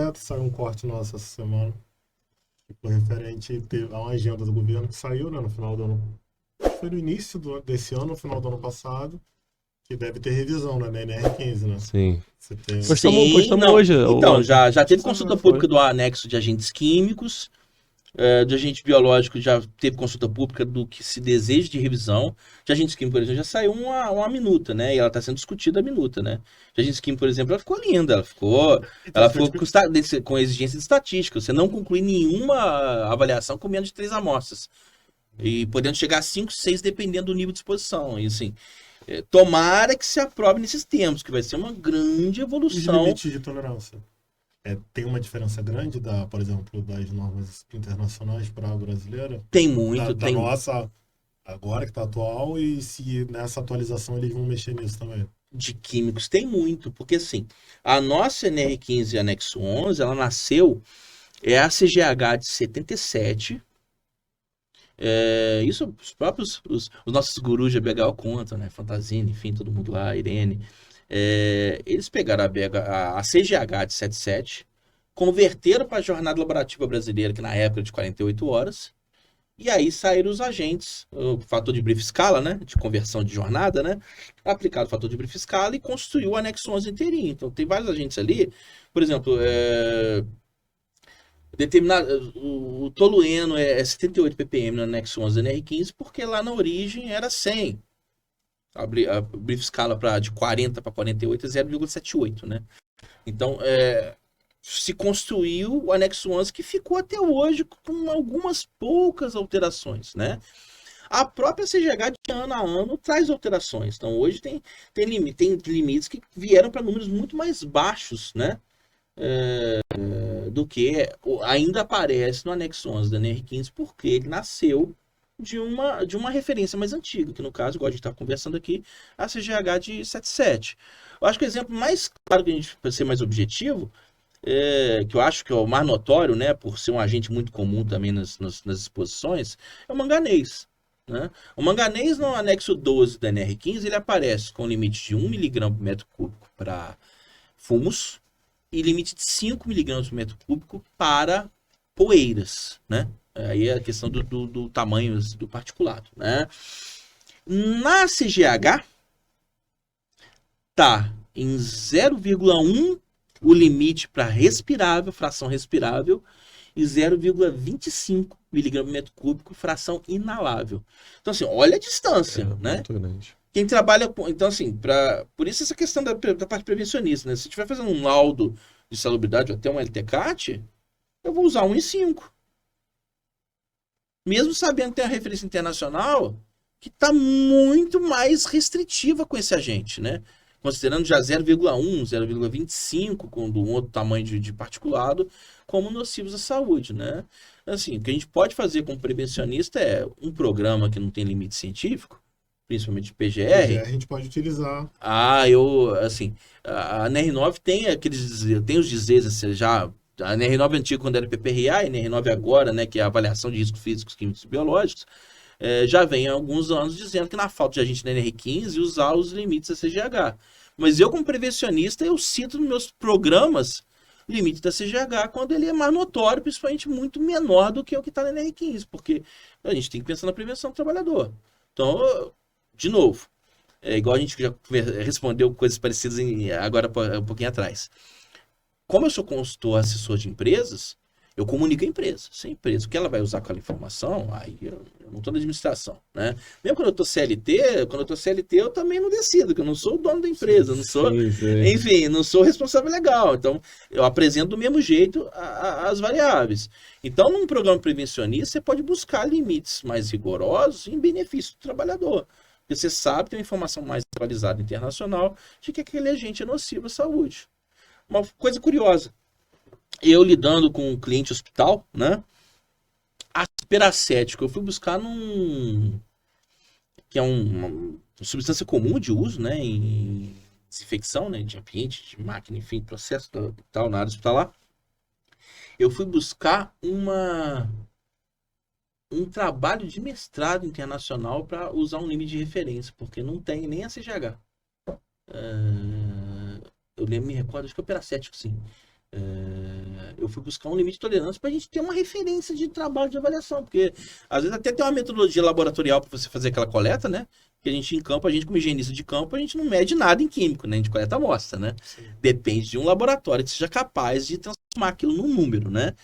até saiu um corte nosso essa semana, que foi referente a uma agenda do governo que saiu, né, no final do ano. Foi no início desse ano, no final do ano passado, que deve ter revisão, né, na NR15, né? Sim. Você tem... Postamos Não. hoje. Então, já teve Essa consulta semana pública foi. do anexo de agentes químicos, de agente biológico já teve consulta pública do que se deseja de revisão. De agentes químicos, por exemplo, já saiu uma minuta, né? E ela está sendo discutida a minuta, né? De agentes químicos, por exemplo, ela ficou linda, ela ficou com exigência de estatística. Você não conclui nenhuma avaliação com menos de 3 amostras. E podendo chegar a 5, 6, dependendo do nível de exposição. E assim, tomara que se aprove nesses termos, que vai ser uma grande E os evolução. limites de tolerância? Tem uma diferença grande, por exemplo, das normas internacionais para a brasileira? Tem muito, Da tem. nossa, agora que está atual, e se nessa atualização eles vão mexer nisso também? De químicos tem muito, porque assim, a nossa NR15 anexo 11, ela nasceu, é a CGH de 77, isso os próprios, os nossos gurus de BH contam, né, Fantasini, enfim, todo mundo lá, Irene, eles pegaram a CGH de 77, converteram para a Jornada Laborativa Brasileira, que na época era de 48 horas, e aí saíram os agentes, o fator de brief escala, né, de conversão de jornada, né, aplicado o fator de brief escala e construiu o anexo 11 inteirinho. Então tem vários agentes ali, por exemplo, o tolueno é 78 ppm no anexo 11 da NR15, porque lá na origem era 100. A brief escala de 40 para 48 é 0,78, né? Então, se construiu o anexo 11, que ficou até hoje com algumas poucas alterações, né? A própria CGH de ano a ano traz alterações. Então, hoje tem limites que vieram para números muito mais baixos, né? Do que ainda aparece no anexo 11 da NR15, porque ele nasceu de uma referência mais antiga, que no caso, igual a gente está conversando aqui, a CGH de 77. Eu acho que o exemplo mais claro, que a gente, para ser mais objetivo, que eu acho que é o mais notório, né, por ser um agente muito comum também nas exposições, é o manganês. Né? O manganês no anexo 12 da NR15, ele aparece com limite de 1 mg por metro cúbico para fumos e limite de 5 mg por metro cúbico para poeiras. Né? Aí é a questão do tamanho do particulado. Né? Na CGH, tá em 0,1 o limite para respirável, fração respirável, e 0,25 mg por metro cúbico, fração inalável. Então, assim, olha a distância, né? Muito grande. Quem trabalha com... Então, assim, por isso essa questão da parte prevencionista, né? Se estiver fazendo um laudo de salubridade ou até um LTCAT, eu vou usar 1,5. Mesmo sabendo que tem a referência internacional que está muito mais restritiva com esse agente, né? Considerando já 0,1, 0,25 com um outro tamanho de particulado como nocivos à saúde, né? Assim, o que a gente pode fazer como prevencionista é um programa que não tem limite científico, principalmente PGR. A gente pode utilizar. Assim, a NR9 tem os dizeres, assim, já a NR9 antiga quando era PPRA, e a NR9 agora, né, que é a avaliação de riscos físicos, químicos e biológicos, já vem há alguns anos dizendo que na falta de agente na NR15 usar os limites da CGH. Mas eu, como prevencionista, eu cito nos meus programas limite da CGH quando ele é mais notório, principalmente muito menor do que o que está na NR15, porque a gente tem que pensar na prevenção do trabalhador. Então, de novo, igual a gente já respondeu coisas parecidas agora um pouquinho atrás. Como eu sou consultor, assessor de empresas, eu comunico a empresa. Se a empresa, o que ela vai usar aquela informação, aí eu não estou na administração, né? Mesmo quando eu estou CLT, eu também não decido, porque eu não sou o dono da empresa, não sou, enfim, não sou responsável legal. Então, eu apresento do mesmo jeito as variáveis. Então, num programa prevencionista, você pode buscar limites mais rigorosos em benefício do trabalhador. Porque você sabe, tem uma informação mais atualizada internacional de que aquele agente é nocivo à saúde. Uma coisa curiosa, eu lidando com um cliente hospital, né? Asperacético, eu fui buscar que é uma substância comum de uso, né? Em desinfecção, né? De ambiente, de máquina, enfim, processo tal, na área hospitalar. Eu fui buscar um trabalho de mestrado internacional para usar um limite de referência, porque não tem nem a CGH. Eu me recordo, acho que é o peracético, sim. eu fui buscar um limite de tolerância para a gente ter uma referência de trabalho de avaliação, porque às vezes até tem uma metodologia laboratorial para você fazer aquela coleta, né? Que a gente em campo, a gente como higienista de campo, a gente não mede nada em químico, né? A gente coleta amostra, né? Sim. Depende de um laboratório que seja capaz de transformar aquilo num número, né?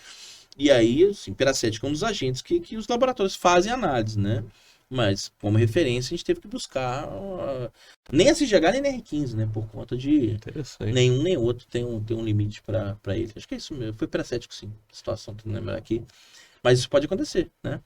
E aí, assim, peracética é um dos agentes que os laboratórios fazem análise, né? Mas, como referência, a gente teve que buscar nem a CGH nem a NR15, né? Por conta de Interessante. nenhum nem outro tem um limite para ele. Acho que é isso mesmo. Foi peracético, sim. A situação, tô lembrando aqui. Mas isso pode acontecer, né?